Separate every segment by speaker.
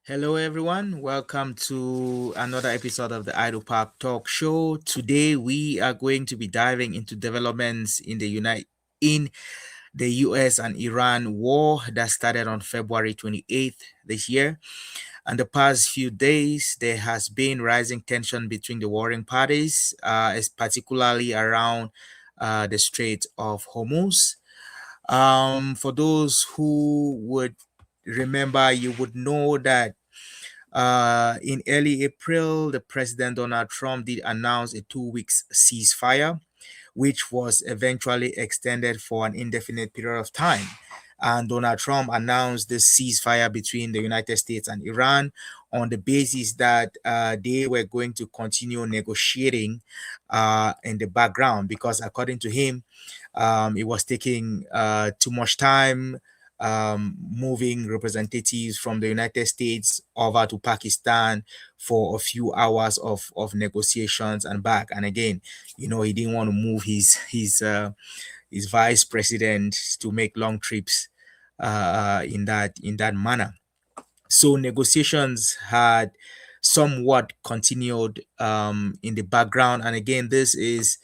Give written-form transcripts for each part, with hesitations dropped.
Speaker 1: Hello, everyone. Welcome to another episode of the Idle Park Talk Show. Today, we are going to be diving into developments in the U.S. and Iran war that started on February 28th this year. And the past few days, there has been rising tension between the warring parties, particularly around the Strait of Hormuz. For those who would remember, you would know that in early April, the President Donald Trump did announce a 2 weeks ceasefire, which was eventually extended for an indefinite period of time. And Donald Trump announced this ceasefire between the United States and Iran on the basis that they were going to continue negotiating in the background because, according to him, it was taking too much time moving representatives from the United States over to Pakistan for a few hours of negotiations and back. And again, he didn't want to move his vice president to make long trips in that manner. So negotiations had somewhat continued in the background, and again, this is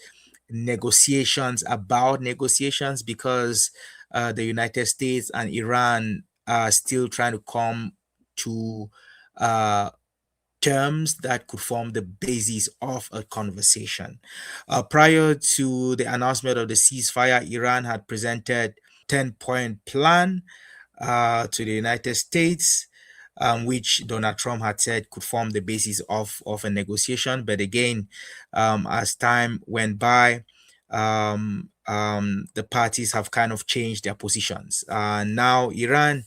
Speaker 1: negotiations about negotiations because the United States and Iran are still trying to come to uh, terms that could form the basis of a conversation. Prior to the announcement of the ceasefire, Iran had presented 10-point plan to the United States, which Donald Trump had said could form the basis of a negotiation. But again, as time went by, the parties have kind of changed their positions. Now, Iran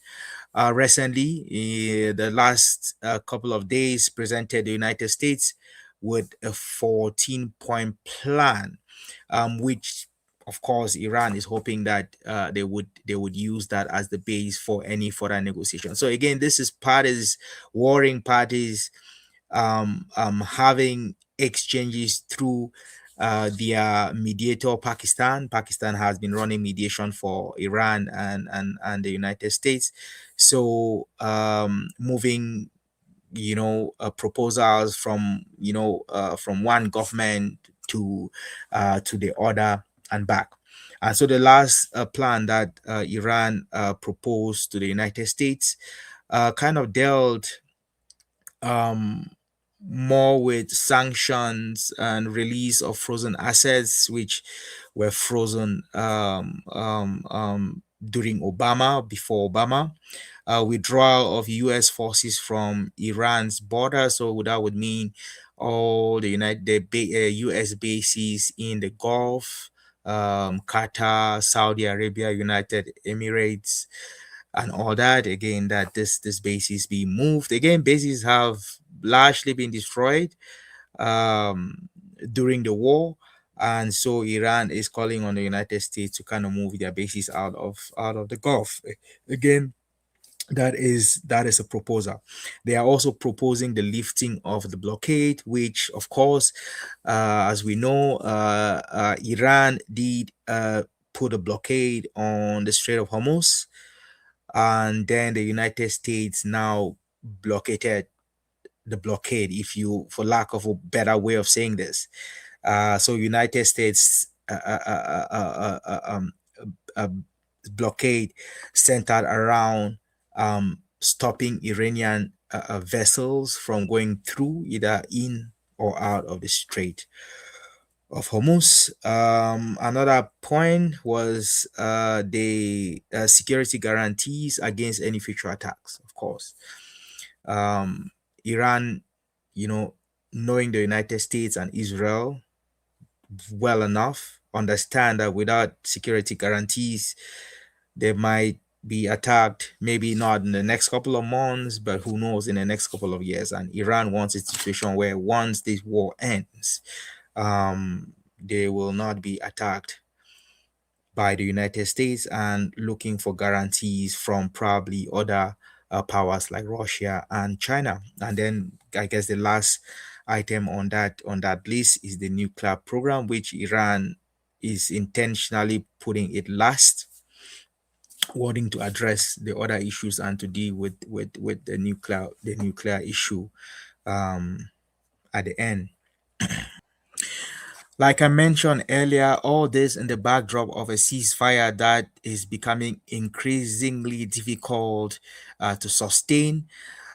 Speaker 1: recently, the last couple of days, presented the United States with a 14-point plan, which of course Iran is hoping that they would use that as the base for any further negotiation. So again, this is parties, warring parties, having exchanges through their mediator Pakistan. Pakistan has been running mediation for Iran and the United States. So moving proposals from one government to the other and back. And so the last plan that Iran proposed to the United States kind of dealt um, more with sanctions and release of frozen assets, which were frozen during Obama, before Obama. Withdrawal of U.S. forces from Iran's border. So that would mean all the U.S. bases in the Gulf, Qatar, Saudi Arabia, United Emirates, and all that. Again, that this bases be moved. Again, bases have largely been destroyed um, during the war, and so Iran is calling on the United States to kind of move their bases out of the Gulf. Again, that is a proposal. They are also proposing the lifting of the blockade, which, of course, as we know, Iran did put a blockade on the Strait of Hormuz, and then the United States now blockaded the blockade, if you, for lack of a better way of saying this. So United States uh, blockade centered around stopping Iranian vessels from going through, either in or out of the Strait of Hormuz. Another point was the security guarantees against any future attacks, of course. Iran, you know, knowing the United States and Israel well enough, understand that without security guarantees, they might be attacked, maybe not in the next couple of months, but who knows, in the next couple of years. And Iran wants a situation where once this war ends, they will not be attacked by the United States, and looking for guarantees from probably other powers like Russia and China. And then I guess the last item on that list is the nuclear program, which Iran is intentionally putting it last. wanting to address the other issues and to deal with the nuclear issue um, at the end. Like I mentioned earlier, all this in the backdrop of a ceasefire that is becoming increasingly difficult to sustain.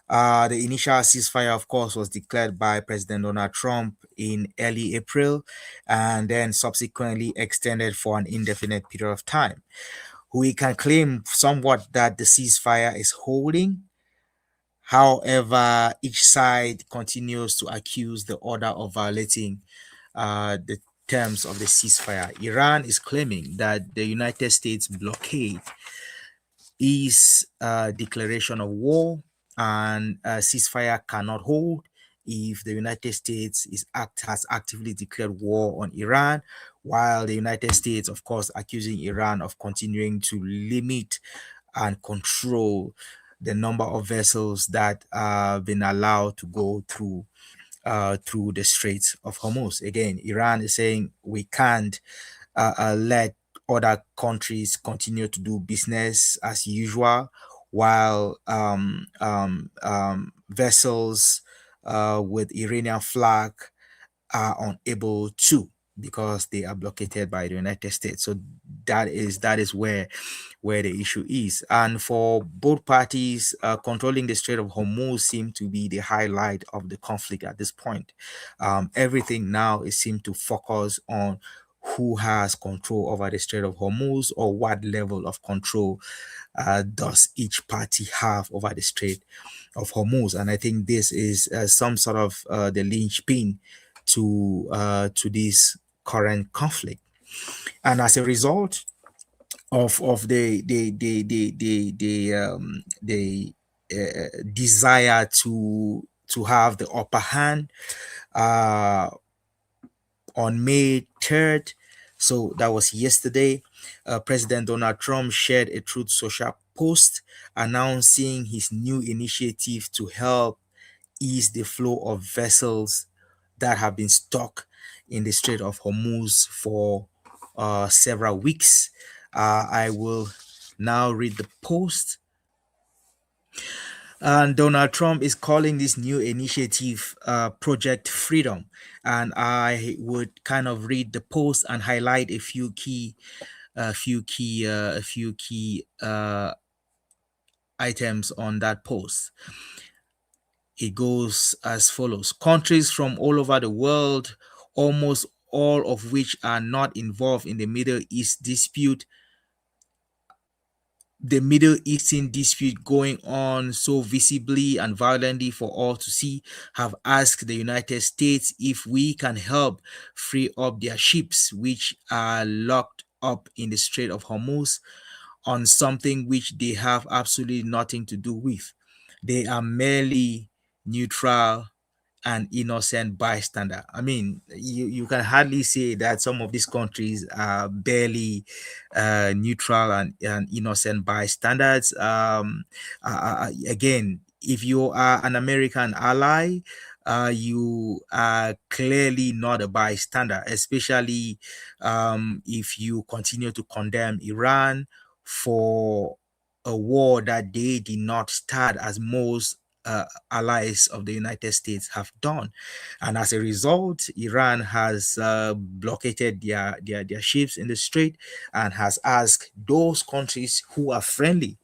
Speaker 1: The initial ceasefire, of course, was declared by President Donald Trump in early April and then subsequently extended for an indefinite period of time. We can claim somewhat that the ceasefire is holding. However, each side continues to accuse the other of violating the terms of the ceasefire. Iran is claiming that the United States blockade is a declaration of war, and a ceasefire cannot hold if the United States has actively declared war on Iran, while the United States, of course, accusing Iran of continuing to limit and control the number of vessels that have been allowed to go through the Strait of Hormuz. Again, Iran is saying we can't let other countries continue to do business as usual, while vessels with Iranian flag are unable to, because they are blockaded by the United States. So that is where the issue is. And for both parties, controlling the Strait of Hormuz seemed to be the highlight of the conflict at this point. Everything now is seemed to focus on who has control over the Strait of Hormuz, or what level of control does each party have over the Strait of Hormuz. And I think this is some sort of the linchpin to this current conflict. And as a result of the desire to have the upper hand, uh, on May 3rd, so that was yesterday, President Donald Trump shared a Truth Social post announcing his new initiative to help ease the flow of vessels that have been stuck in the Strait of Hormuz for several weeks. I will now read the post. And Donald Trump is calling this new initiative Project Freedom. And I would kind of read the post and highlight a few key items on that post. It goes as follows: countries from all over the world, almost all of which are not involved in the Middle Eastern dispute going on so visibly and violently for all to see, have asked the United States if we can help free up their ships, which are locked up in the Strait of Hormuz, on something which they have absolutely nothing to do with. They are merely neutral an innocent bystander. I mean, you can hardly say that some of these countries are barely neutral and innocent bystanders. Again, if you are an American ally, you are clearly not a bystander, especially if you continue to condemn Iran for a war that they did not start, as most allies of the United States have done. And as a result, Iran has blockaded their ships in the strait and has asked those countries who are friendly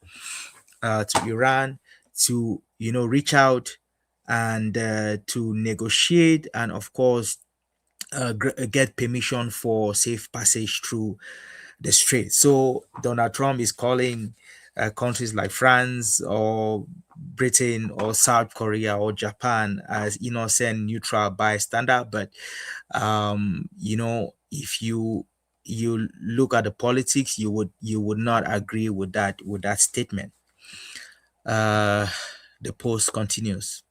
Speaker 1: to Iran to, reach out and to negotiate, and of course get permission for safe passage through the strait. So Donald Trump is calling countries like France or Britain or South Korea or Japan as innocent neutral bystander. But if you look at the politics, you would not agree with that statement. uh the post continues: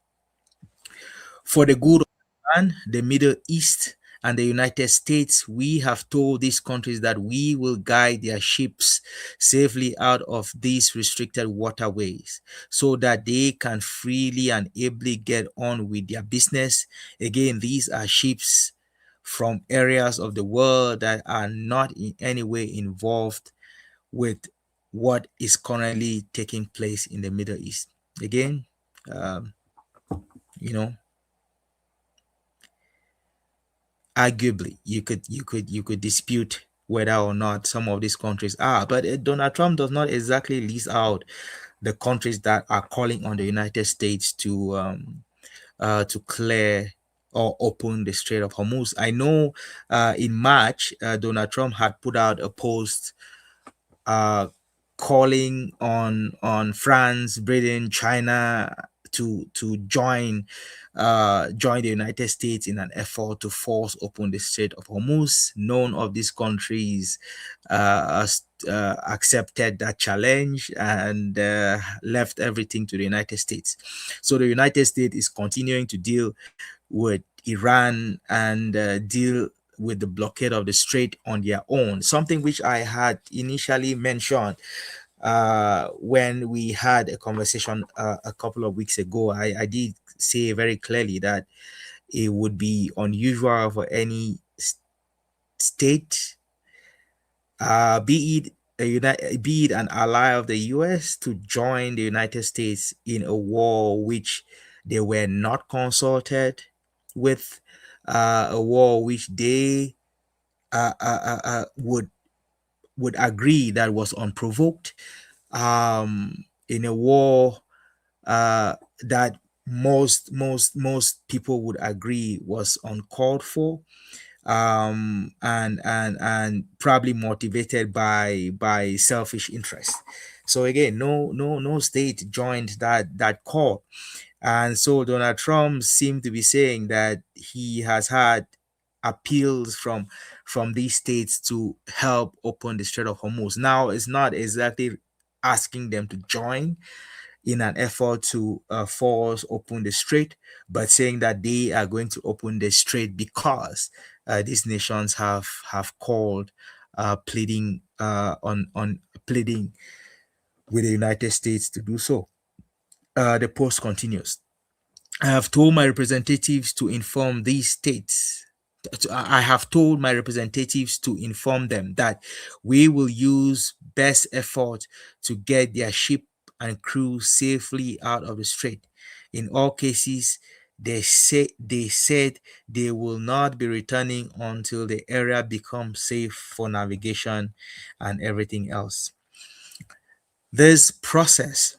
Speaker 1: for the good of Iran, the Middle East, and the United States, we have told these countries that we will guide their ships safely out of these restricted waterways so that they can freely and ably get on with their business. Again, these are ships from areas of the world that are not in any way involved with what is currently taking place in the Middle East. Again, um, you know, arguably, you could dispute whether or not some of these countries are, but Donald Trump does not exactly list out the countries that are calling on the United States to clear or open the Strait of Hormuz. I know in March, Donald Trump had put out a post uh, calling on France, Britain, China to join the United States in an effort to force open the Strait of Hormuz. None of these countries accepted that challenge and left everything to the United States. So the United States is continuing to deal with Iran and deal with the blockade of the strait on their own, something which I had initially mentioned when we had a conversation a couple of weeks ago. I did say very clearly that it would be unusual for any state, be it an ally of the US, to join the United States in a war which they were not consulted with, a war which they would agree that was unprovoked, in a war that most people would agree was uncalled for, and probably motivated by selfish interest. So again, no state joined that call, and so Donald Trump seemed to be saying that he has had appeals from these states to help open the Strait of Hormuz. Now it's not exactly asking them to join in an effort to force open the strait, but saying that they are going to open the strait because these nations have called, pleading on pleading with the United States to do so. The post continues. I have told my representatives to inform these states. I have told my representatives to inform them that we will use best effort to get their ship and crew safely out of the strait. In all cases, they said they will not be returning until the area becomes safe for navigation and everything else. This process,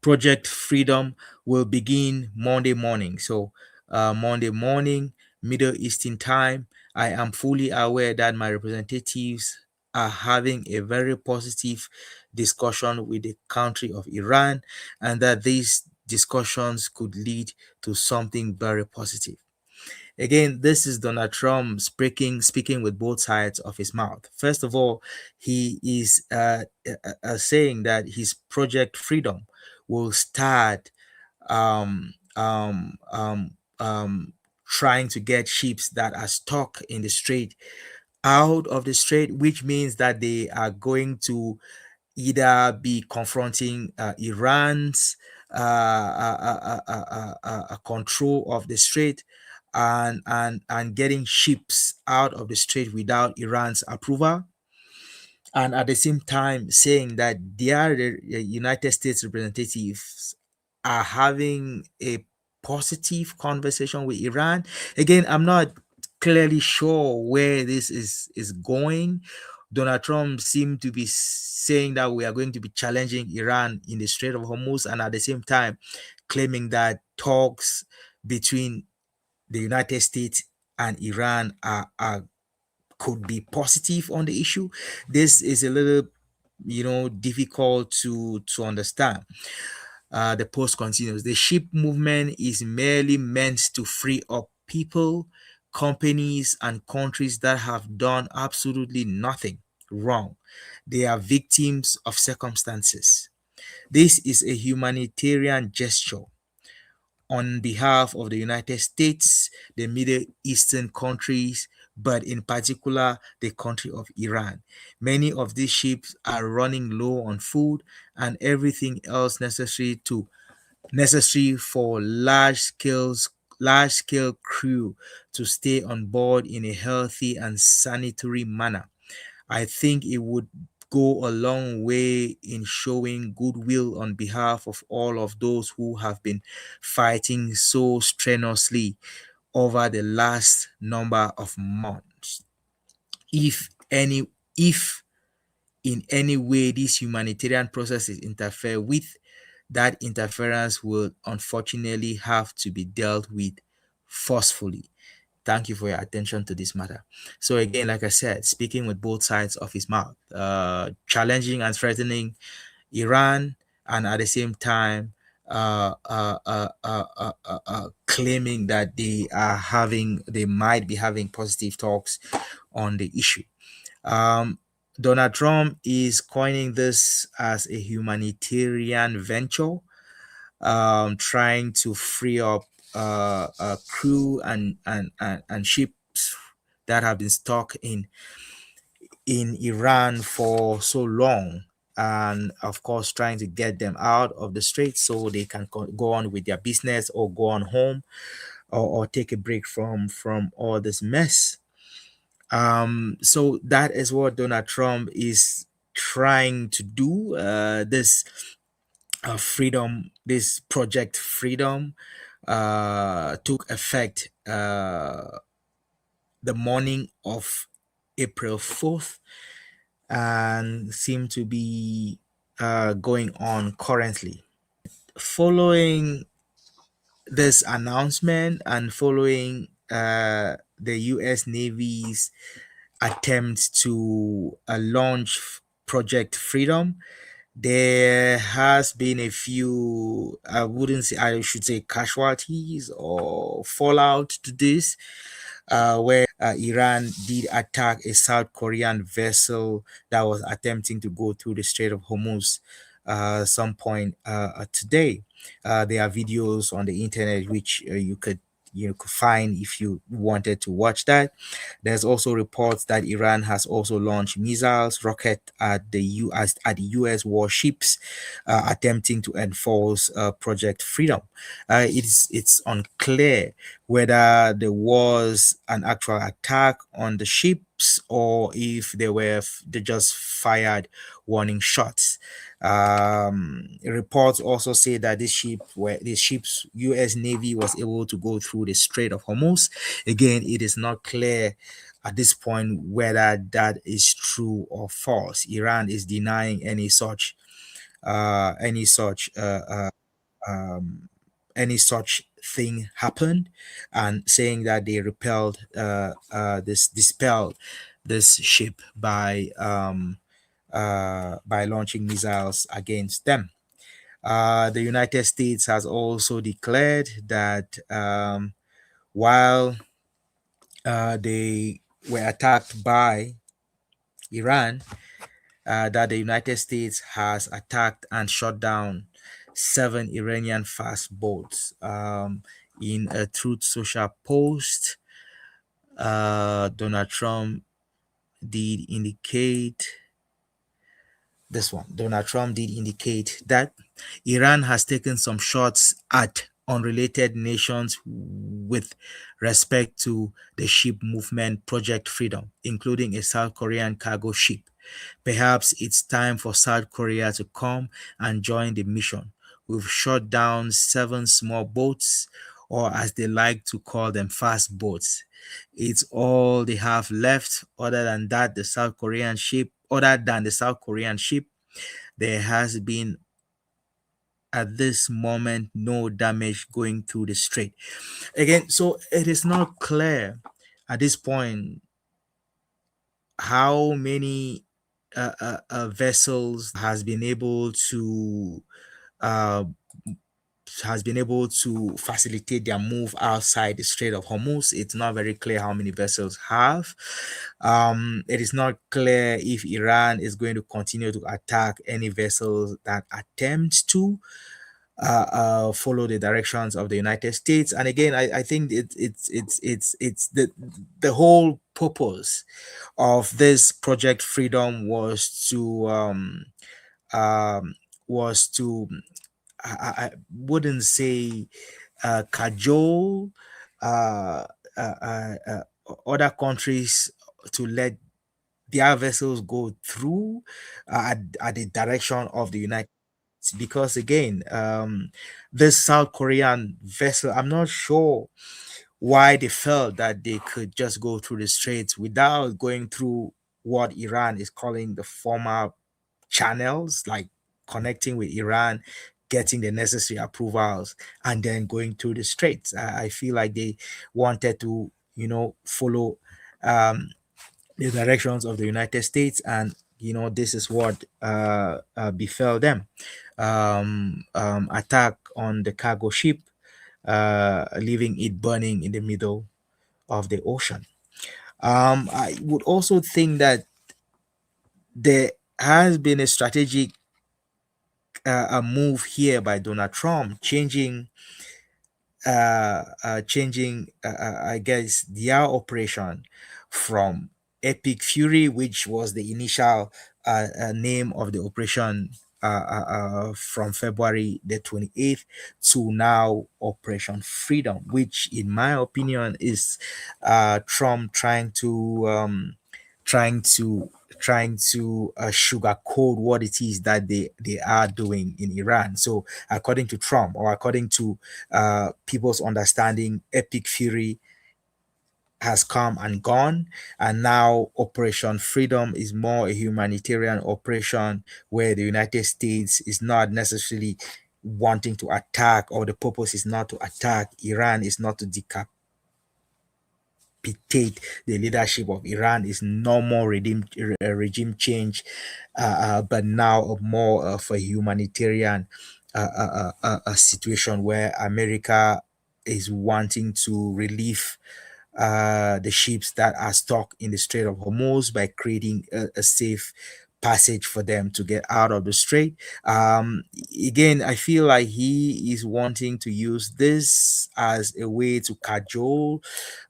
Speaker 1: Project Freedom, will begin Monday morning. So, Monday morning, Middle Eastern time. I am fully aware that my representatives are having a very positive discussion with the country of Iran, and that these discussions could lead to something very positive. Again, this is Donald Trump speaking with both sides of his mouth. First of all, he is saying that his Project Freedom will start um, um, um, um, trying to get ships that are stuck in the strait out of the strait, which means that they are going to either be confronting Iran's control of the strait, and getting ships out of the strait without Iran's approval, and at the same time saying that their United States representatives are having a positive conversation with Iran. Again, I'm not clearly sure where this is going. Donald Trump seemed to be saying that we are going to be challenging Iran in the Strait of Hormuz, and at the same time claiming that talks between the United States and Iran are could be positive on the issue. This is a little, difficult to understand. The post continues. The ship movement is merely meant to free up people, companies, and countries that have done absolutely nothing wrong. They are victims of circumstances. This is a humanitarian gesture on behalf of the United States, the Middle Eastern countries, but in particular the country of Iran. Many of these ships are running low on food and everything else necessary for large scale crew to stay on board in a healthy and sanitary manner. I think it would go a long way in showing goodwill on behalf of all of those who have been fighting so strenuously over the last number of months. If any, if in any way this humanitarian process is interfered with, that interference will unfortunately have to be dealt with forcefully. Thank you for your attention to this matter. So again, like I said, speaking with both sides of his mouth, challenging and threatening Iran, and at the same time, claiming that they might be having positive talks on the issue. Um, Donald Trump is coining this as a humanitarian venture, trying to free up a crew and ships that have been stuck in Iran for so long, and of course trying to get them out of the strait so they can go on with their business or go on home, or take a break from all this mess. So that is what Donald Trump is trying to do. This freedom, this project freedom, took effect the morning of April 4th, and seem to be going on currently. Following this announcement and following the US Navy's attempt to launch Project Freedom, there has been a few, I should say, casualties or fallout to this, where Iran did attack a South Korean vessel that was attempting to go through the Strait of Hormuz some point today. There are videos on the internet which you could find if you wanted to watch that. There's also reports that Iran has also launched missiles, rocket at the US warships, attempting to enforce Project Freedom. It's unclear whether there was an actual attack on the ships or if they just fired warning shots. Reports also say that this ship's U.S. Navy was able to go through the Strait of Hormuz. Again, it is not clear at this point whether that is true or false. Iran is denying any such um, thing happened, and saying that they dispelled this ship by launching missiles against them. The United States has also declared that while they were attacked by Iran, that the United States has attacked and shot down 7 Iranian fast boats. In a Truth Social post, Donald Trump did indicate Donald Trump did indicate that Iran has taken some shots at unrelated nations with respect to the ship movement Project Freedom, including a South Korean cargo ship. Perhaps it's time for South Korea to come and join the mission. We've shot down 7 small boats, or as they like to call them, fast boats. It's all they have left. Other than the South Korean ship, there has been at this moment no damage going through the strait. Again, so it is not clear at this point how many vessels uh, has been able to facilitate their move outside the Strait of Hormuz. It's not very clear how many vessels have. It is not clear if Iran is going to continue to attack any vessels that attempt to follow the directions of the United States. And again, I think it's the whole purpose of this Project Freedom um, was to I wouldn't say cajole uh, uh, uh, uh, other countries to let their vessels go through at the direction of the United States. Because again, this South Korean vessel, I'm not sure why they felt that they could just go through the straits without going through what Iran is calling the former channels, like connecting with Iran, getting the necessary approvals, and then going through the straits. I feel like they wanted to, follow um, the directions of the United States, and this is what befell them. Attack on the cargo ship, leaving it burning in the middle of the ocean. I would also think that there has been a strategic a move here by Donald Trump, changing, I guess, their operation from Epic Fury, which was the initial name of the operation from February the 28th, to now Operation Freedom, which, in my opinion, is Trump trying to trying to sugarcoat what it is that they are doing in Iran. So, according to Trump, or according to people's understanding, Epic Fury has come and gone, and now Operation Freedom is more a humanitarian operation where the United States is not necessarily wanting to attack, or the purpose is not to attack Iran, is not to decapitate the leadership of Iran, is no more regime change, but now more of a humanitarian situation where America is wanting to relieve the ships that are stuck in the Strait of Hormuz by creating a safe passage for them to get out of the strait. Um, Again, I feel like he is wanting to use this as a way to cajole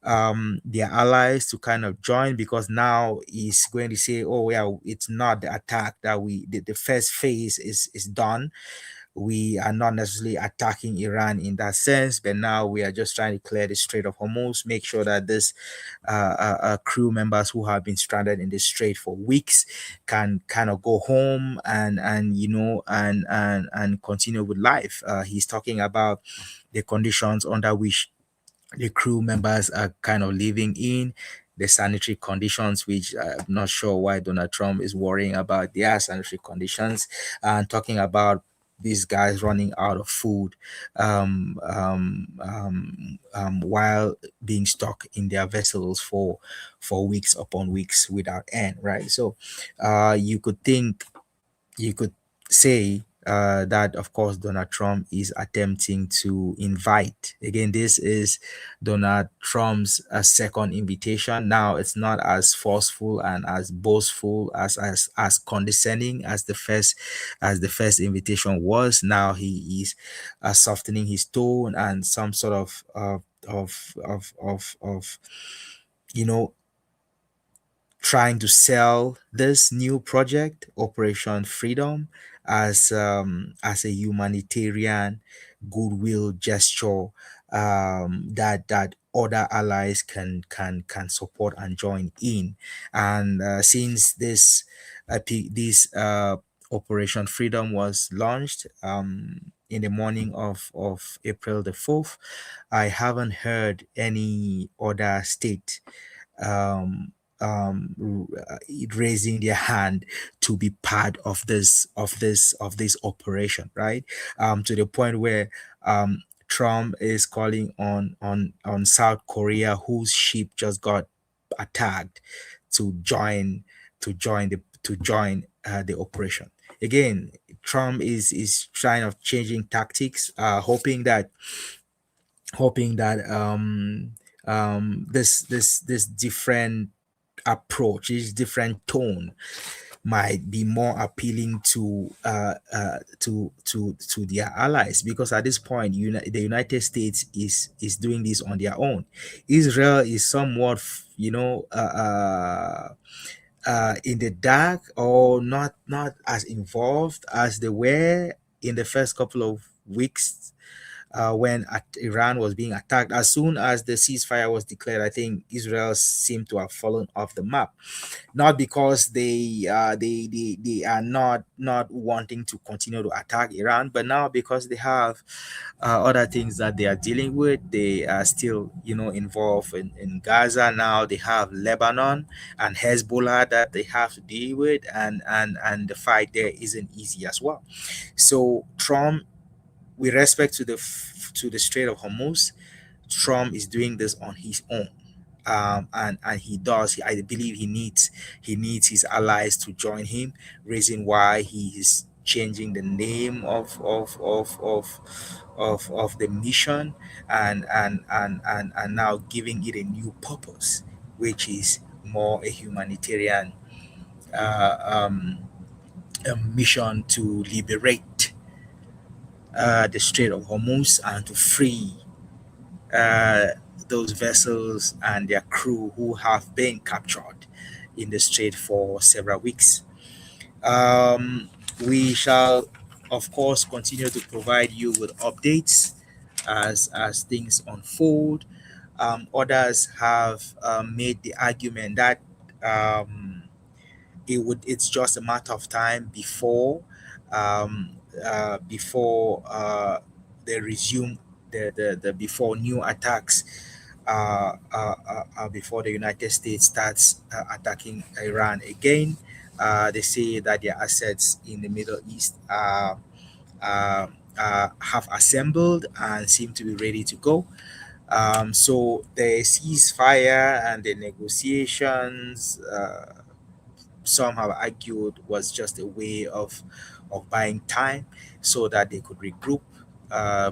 Speaker 1: their allies to kind of join, because now he's going to say, oh yeah, it's not the attack that the first phase is done. We are not necessarily attacking Iran in that sense, but now we are just trying to clear the Strait of Hormuz, make sure that this crew members who have been stranded in the strait for weeks can kind of go home and continue with life. He's talking about the conditions under which the crew members are kind of living in, the sanitary conditions, which I'm not sure why Donald Trump is worrying about their sanitary conditions, and talking about these guys running out of food while being stuck in their vessels for weeks upon weeks without end, right? So you could say that, of course, Donald Trump is attempting to invite. Again, this is Donald Trump's second invitation. Now, it's not as forceful and as boastful, as condescending as the first invitation was. Now he is softening his tone, and some sort of you know trying to sell this new project, Operation Freedom, as a humanitarian goodwill gesture, that other allies can support and join in. And since this Operation Freedom was launched in the morning of April the 4th, I haven't heard any other state um, raising their hand to be part of this operation, right? To the point where Trump is calling on South Korea, whose ship just got attacked, to join the operation. Again, Trump is trying of changing tactics, hoping that this different approach, this different tone, might be more appealing to their allies, because at this point, the United States is doing this on their own. Israel is somewhat, in the dark, or not as involved as they were in the first couple of weeks when Iran was being attacked. As soon as the ceasefire was declared, I think Israel seemed to have fallen off the map. Not because they are not wanting to continue to attack Iran, but now because they have other things that they are dealing with. They are still, involved in Gaza now. They have Lebanon and Hezbollah that they have to deal with, and the fight there isn't easy as well. So Trump, with respect to the Strait of Hormuz, Trump is doing this on his own. And he does. I believe he needs his allies to join him. Reason why he is changing the name of the mission, and now giving it a new purpose, which is more a humanitarian uh, um, a mission to liberate the Strait of Hormuz and to free uh, those vessels and their crew who have been captured in the strait for several weeks. Um, we shall, of course, continue to provide you with updates as things unfold. Others have made the argument that um, it's just a matter of time before they resume the before new attacks, before the United States starts attacking Iran again. They say that their assets in the Middle East uh, have assembled and seem to be ready to go. So the ceasefire and the negotiations, some have argued, was just a way of buying time so that they could regroup,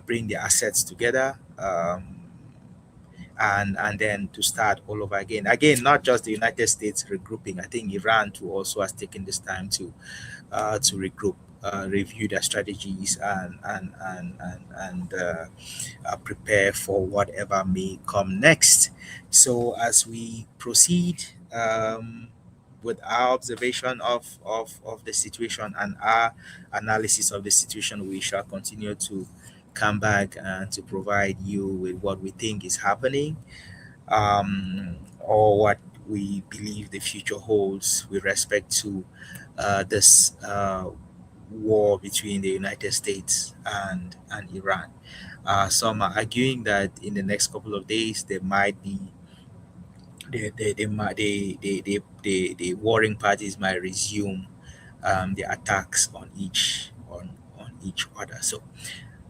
Speaker 1: bring their assets together, and then to start all over again. Again, not just the United States regrouping. I think Iran too also has taken this time to regroup, review their strategies, and prepare for whatever may come next. So as we proceed with our observation of the situation and our analysis of the situation, we shall continue to come back and to provide you with what we think is happening, or what we believe the future holds with respect to this war between the United States and Iran. Some are arguing that in the next couple of days there might be the warring parties might resume the attacks on each other. So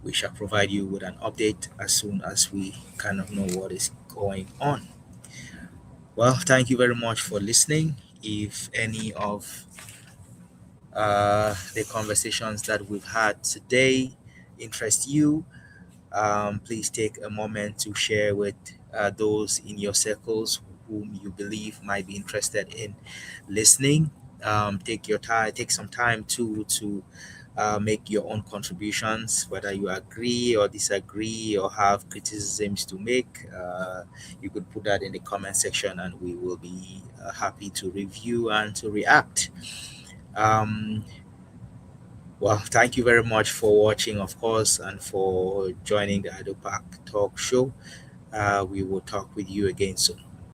Speaker 1: we shall provide you with an update as soon as we kind of know what is going on. Well, thank you very much for listening. If any of the conversations that we've had today interest you, please take a moment to share with those in your circles whom you believe might be interested in listening. Take your time, take some time to make your own contributions, whether you agree or disagree or have criticisms to make. You could put that in the comment section and we will be happy to review and to react. Um, well, thank you very much for watching, of course, and for joining the Idle Park Talk Show. We will talk with you again soon.